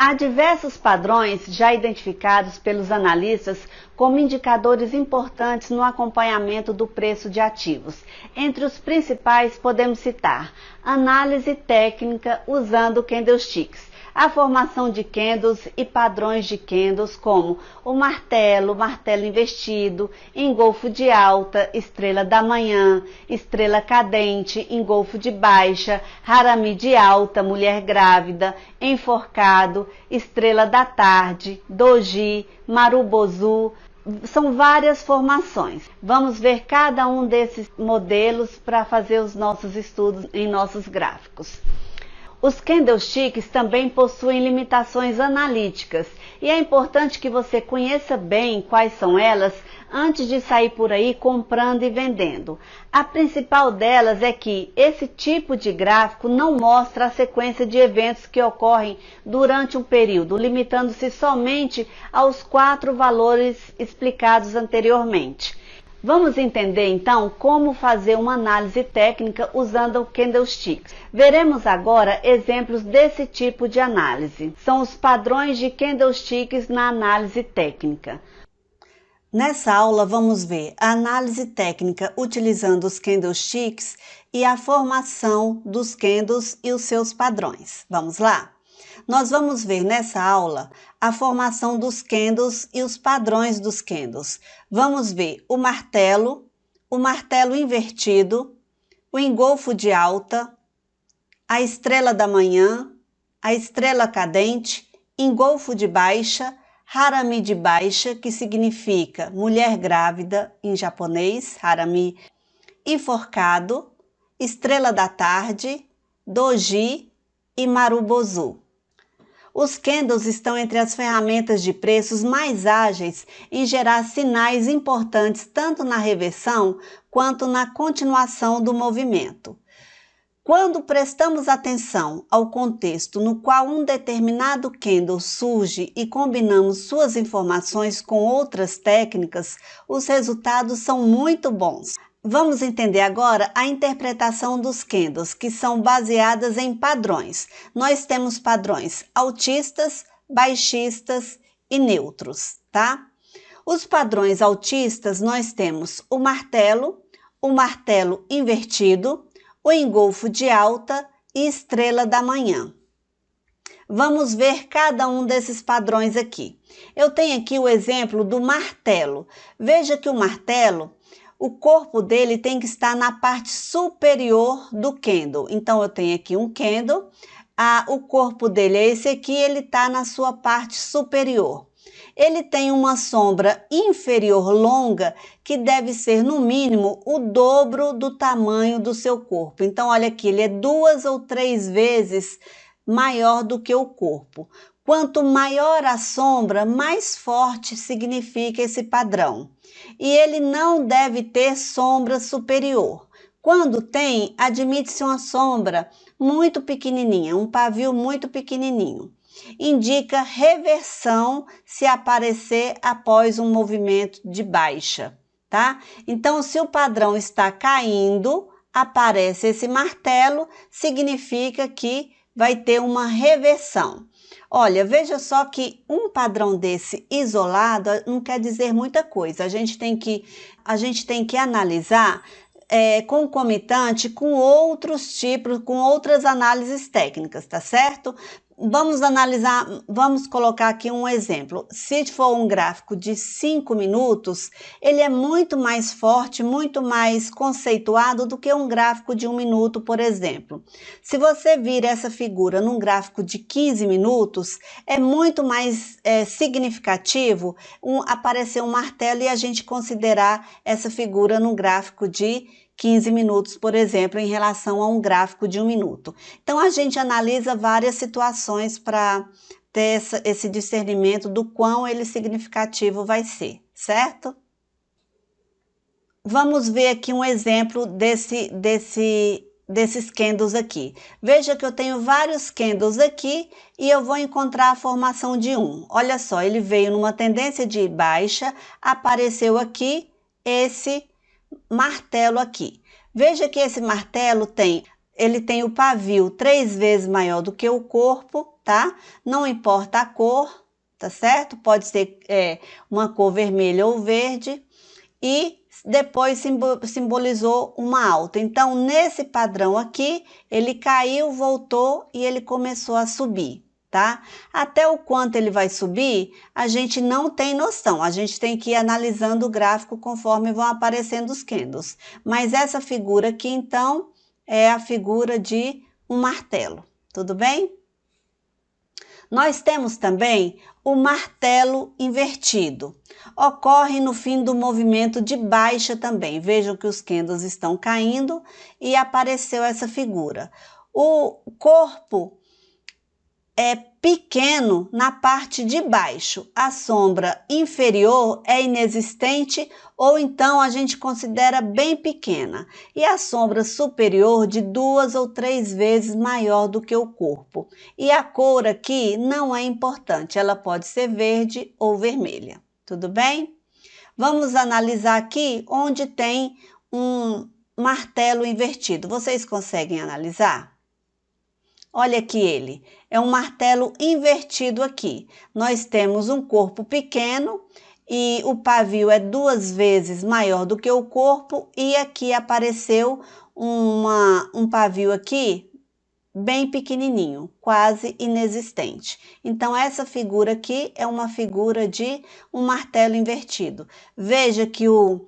Há diversos padrões já identificados pelos analistas como indicadores importantes no acompanhamento do preço de ativos. Entre os principais podemos citar análise técnica usando candlesticks, a formação de candles e padrões de candles como o martelo invertido, engolfo de alta, estrela da manhã, estrela cadente, engolfo de baixa, harami de alta, mulher grávida, enforcado, estrela da tarde, doji, marubozu. São várias formações. Vamos ver cada um desses modelos para fazer os nossos estudos em nossos gráficos. Os candlesticks também possuem limitações analíticas e é importante que você conheça bem quais são elas antes de sair por aí comprando e vendendo. A principal delas é que esse tipo de gráfico não mostra a sequência de eventos que ocorrem durante um período, limitando-se somente aos 4 valores explicados anteriormente. Vamos entender então como fazer uma análise técnica usando o candlesticks. Veremos agora exemplos desse tipo de análise. São os padrões de candlesticks na análise técnica. Nessa aula vamos ver a análise técnica utilizando os candlesticks e a formação dos candles e os seus padrões. Vamos lá? Nós vamos ver nessa aula a formação dos candles e os padrões dos candles. Vamos ver o martelo invertido, o engolfo de alta, a estrela da manhã, a estrela cadente, engolfo de baixa, harami de baixa, que significa mulher grávida em japonês, harami, enforcado, estrela da tarde, doji e marubozu. Os candles estão entre as ferramentas de preços mais ágeis em gerar sinais importantes tanto na reversão quanto na continuação do movimento. Quando prestamos atenção ao contexto no qual um determinado candle surge e combinamos suas informações com outras técnicas, os resultados são muito bons. Vamos entender agora a interpretação dos candles, que são baseadas em padrões. Nós temos padrões altistas, baixistas e neutros, tá? Os padrões altistas, nós temos o martelo invertido, o engolfo de alta e estrela da manhã. Vamos ver cada um desses padrões aqui. Eu tenho aqui o exemplo do martelo. Veja que o martelo, o corpo dele tem que estar na parte superior do candle. Então, eu tenho aqui um candle, o corpo dele é esse aqui, ele está na sua parte superior. Ele tem uma sombra inferior longa que deve ser, no mínimo, o dobro do tamanho do seu corpo. Então, olha aqui, ele é 2 ou 3 vezes maior do que o corpo. Quanto maior a sombra, mais forte significa esse padrão. E ele não deve ter sombra superior. Quando tem, admite-se uma sombra muito pequenininha, um pavio muito pequenininho. Indica reversão se aparecer após um movimento de baixa, tá? Então, se o padrão está caindo, aparece esse martelo, significa que vai ter uma reversão. Olha, veja só que um padrão desse isolado não quer dizer muita coisa. A gente tem que analisar concomitante com outros tipos, com outras análises técnicas, tá certo? Vamos analisar, vamos colocar aqui um exemplo. Se for um gráfico de 5 minutos, ele é muito mais forte, muito mais conceituado do que um gráfico de 1 minuto, por exemplo. Se você vir essa figura num gráfico de 15 minutos, é muito mais significativo aparecer um martelo e a gente considerar essa figura num gráfico de 15 minutos, por exemplo, em relação a um gráfico de 1 minuto. Então, a gente analisa várias situações para ter esse discernimento do quão ele significativo vai ser, certo? Vamos ver aqui um exemplo desses candles aqui. Veja que eu tenho vários candles aqui e eu vou encontrar a formação de um. Olha só, ele veio numa tendência de baixa, apareceu aqui esse martelo aqui. Veja que esse martelo tem o pavio 3 vezes maior do que o corpo tá? Não importa a cor, tá certo? Pode ser uma cor vermelha ou verde. E depois simbolizou uma alta. Então, nesse padrão aqui, ele caiu, voltou e ele começou a subir, tá? Até o quanto ele vai subir, a gente não tem noção. A gente tem que ir analisando o gráfico conforme vão aparecendo os candles. Mas essa figura aqui, então, é a figura de um martelo, tudo bem? Nós temos também o martelo invertido. Ocorre no fim do movimento de baixa também. Vejam que os candles estão caindo e apareceu essa figura. O corpo é pequeno na parte de baixo. A sombra inferior é inexistente ou então a gente considera bem pequena. E a sombra superior de 2 ou 3 vezes maior do que o corpo. E a cor aqui não é importante, ela pode ser verde ou vermelha. Tudo bem? Vamos analisar aqui onde tem um martelo invertido. Vocês conseguem analisar? Olha aqui ele, é um martelo invertido aqui. Nós temos um corpo pequeno e o pavio é 2 vezes maior do que o corpo e aqui apareceu um pavio aqui bem pequenininho, quase inexistente. Então, essa figura aqui é uma figura de um martelo invertido. Veja que o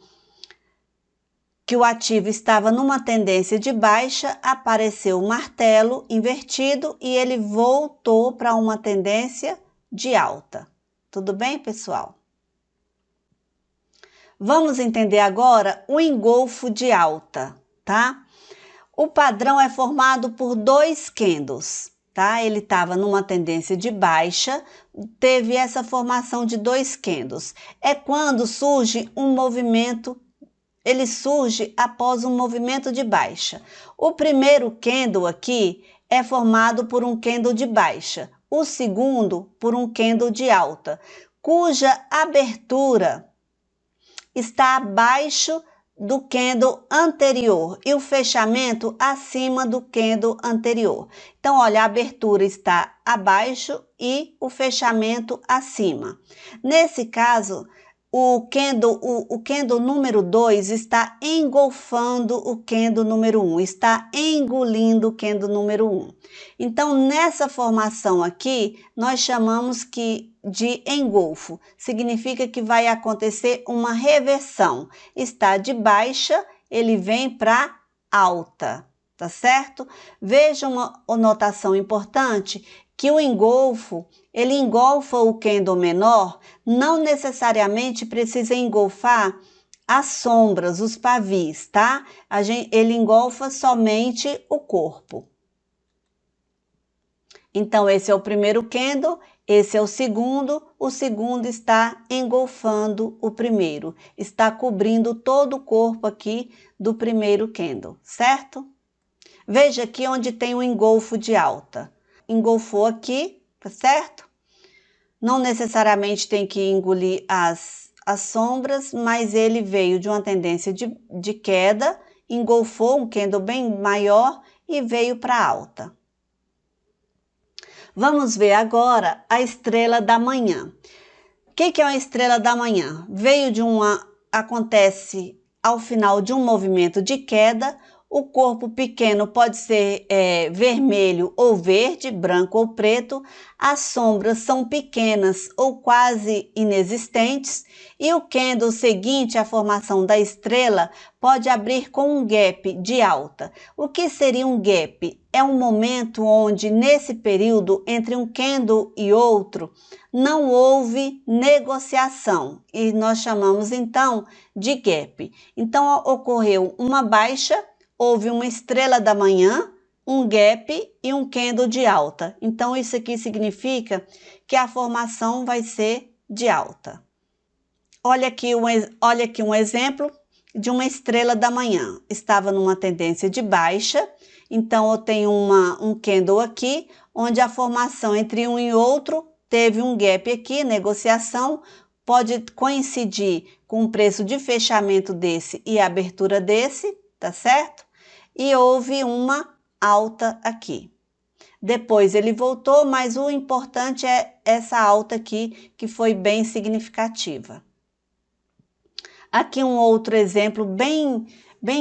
ativo estava numa tendência de baixa, apareceu o martelo invertido e ele voltou para uma tendência de alta. Tudo bem, pessoal? Vamos entender agora o engolfo de alta, tá? O padrão é formado por 2 candles, tá? Ele estava numa tendência de baixa, teve essa formação de 2 candles. É quando surge um movimento. Ele surge após um movimento de baixa. O primeiro candle aqui é formado por um candle de baixa, o segundo por um candle de alta, cuja abertura está abaixo do candle anterior e o fechamento acima do candle anterior. Então, olha, a abertura está abaixo e o fechamento acima. Nesse caso, o candle número 2 está engolfando o candle número 1, está engolindo o candle número 1. Então, nessa formação aqui, nós chamamos de engolfo. Significa que vai acontecer uma reversão. Está de baixa, ele vem para alta, tá certo? Veja uma notação importante, que o engolfo, ele engolfa o candle menor, não necessariamente precisa engolfar as sombras, os pavis, tá? Ele engolfa somente o corpo. Então, esse é o primeiro candle, esse é o segundo está engolfando o primeiro, está cobrindo todo o corpo aqui do primeiro candle, certo? Veja aqui onde tem o engolfo de alta. Engolfou aqui, tá certo? Não necessariamente tem que engolir as sombras, mas ele veio de uma tendência de queda, engolfou um candle bem maior e veio para alta. Vamos ver agora a estrela da manhã. O que é uma estrela da manhã? Acontece ao final de um movimento de queda. O corpo pequeno pode ser vermelho ou verde, branco ou preto. As sombras são pequenas ou quase inexistentes. E o candle seguinte à formação da estrela pode abrir com um gap de alta. O que seria um gap? É um momento onde, nesse período, entre um candle e outro, não houve negociação. E nós chamamos, então, de gap. Então, ocorreu uma baixa, houve uma estrela da manhã, um gap e um candle de alta. Então, isso aqui significa que a formação vai ser de alta. Olha aqui um exemplo de uma estrela da manhã. Estava numa tendência de baixa, então eu tenho um candle aqui, onde a formação entre um e outro teve um gap aqui, negociação, pode coincidir com o preço de fechamento desse e a abertura desse, tá certo? E houve uma alta aqui. Depois ele voltou, mas o importante é essa alta aqui, que foi bem significativa. Aqui um outro exemplo bem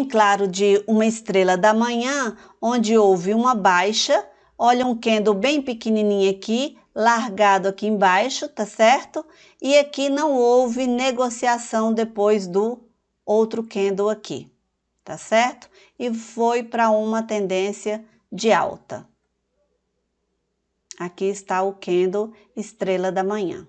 claro de uma estrela da manhã, onde houve uma baixa. Olha um candle bem pequenininho aqui, largado aqui embaixo, tá certo? E aqui não houve negociação depois do outro candle aqui, tá certo? E foi para uma tendência de alta. Aqui está o candle estrela da manhã.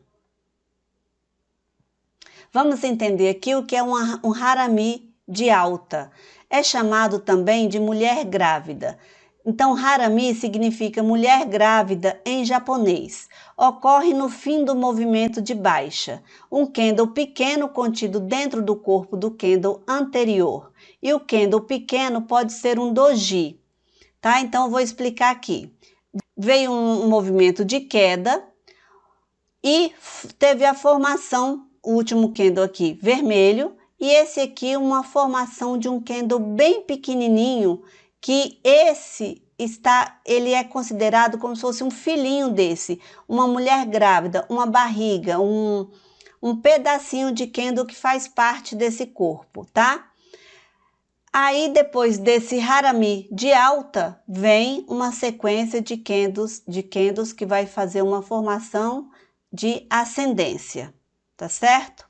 Vamos entender aqui o que é um harami de alta. É chamado também de mulher grávida. Então, harami significa mulher grávida em japonês. Ocorre no fim do movimento de baixa. Um candle pequeno contido dentro do corpo do candle anterior. E o candle pequeno pode ser um doji, tá? Então, eu vou explicar aqui. Veio um movimento de queda e teve a formação, o último candle aqui vermelho, e esse aqui uma formação de um candle bem pequenininho, que ele é considerado como se fosse um filhinho desse, uma mulher grávida, uma barriga, um pedacinho de candle que faz parte desse corpo, tá? Aí, depois desse harami de alta, vem uma sequência de candles que vai fazer uma formação de ascendência, tá certo?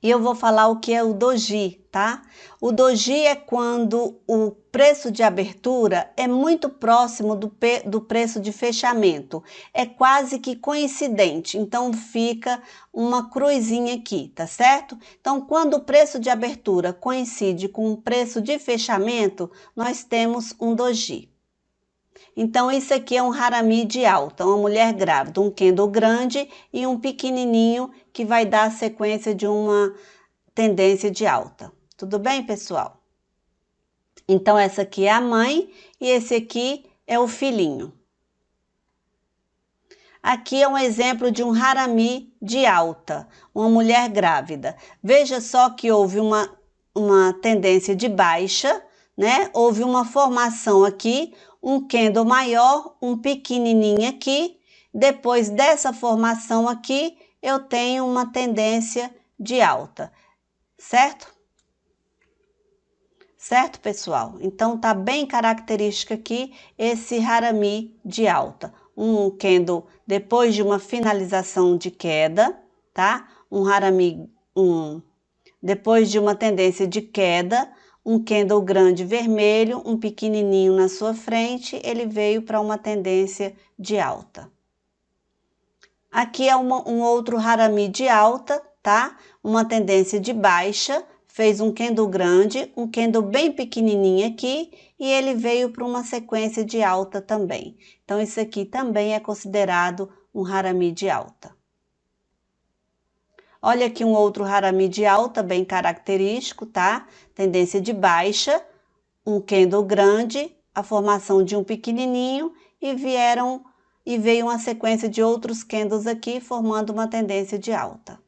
E eu vou falar o que é o doji, tá? O doji é quando o preço de abertura é muito próximo do preço de fechamento. É quase que coincidente, então fica uma cruzinha aqui, tá certo? Então, quando o preço de abertura coincide com o preço de fechamento, nós temos um doji. Então, isso aqui é um harami de alta, uma mulher grávida, um candle grande e um pequenininho que vai dar a sequência de uma tendência de alta. Tudo bem, pessoal? Então, essa aqui é a mãe e esse aqui é o filhinho. Aqui é um exemplo de um harami de alta, uma mulher grávida. Veja só que houve uma tendência de baixa, né? Houve uma formação aqui, um candle maior, um pequenininho aqui. Depois dessa formação aqui, eu tenho uma tendência de alta, certo? Certo, pessoal? Então, tá bem característico aqui esse harami de alta. Um candle depois de uma finalização de queda, tá? Um harami, depois de uma tendência de queda, um candle grande vermelho, um pequenininho na sua frente, ele veio para uma tendência de alta. Aqui é um outro harami de alta, tá? Uma tendência de baixa, fez um candle grande, um candle bem pequenininho aqui, e ele veio para uma sequência de alta também. Então, isso aqui também é considerado um harami de alta. Olha aqui um outro harami de alta, bem característico, tá? Tendência de baixa, um candle grande, a formação de um pequenininho e veio uma sequência de outros candles aqui, formando uma tendência de alta.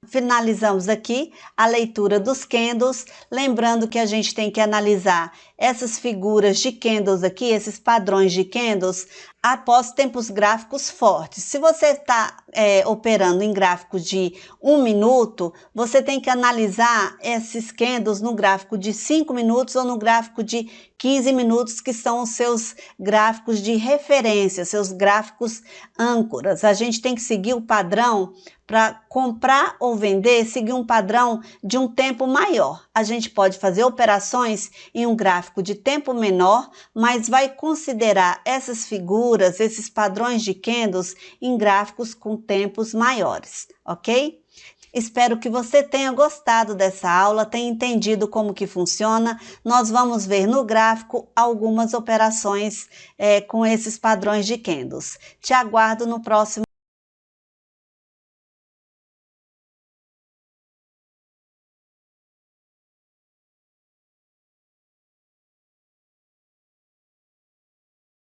Finalizamos aqui a leitura dos candles, lembrando que a gente tem que analisar essas figuras de candles aqui, esses padrões de candles, após tempos gráficos fortes. Se você está operando em gráfico de 1 minuto, você tem que analisar esses candles no gráfico de 5 minutos ou no gráfico de 15 minutos, que são os seus gráficos de referência, seus gráficos âncoras. A gente tem que seguir o padrão para comprar ou vender, seguir um padrão de um tempo maior. A gente pode fazer operações em um gráfico de tempo menor, mas vai considerar essas figuras, esses padrões de candles em gráficos com tempos maiores, ok? Espero que você tenha gostado dessa aula, tenha entendido como que funciona. Nós vamos ver no gráfico algumas operações com esses padrões de candles. Te aguardo no próximo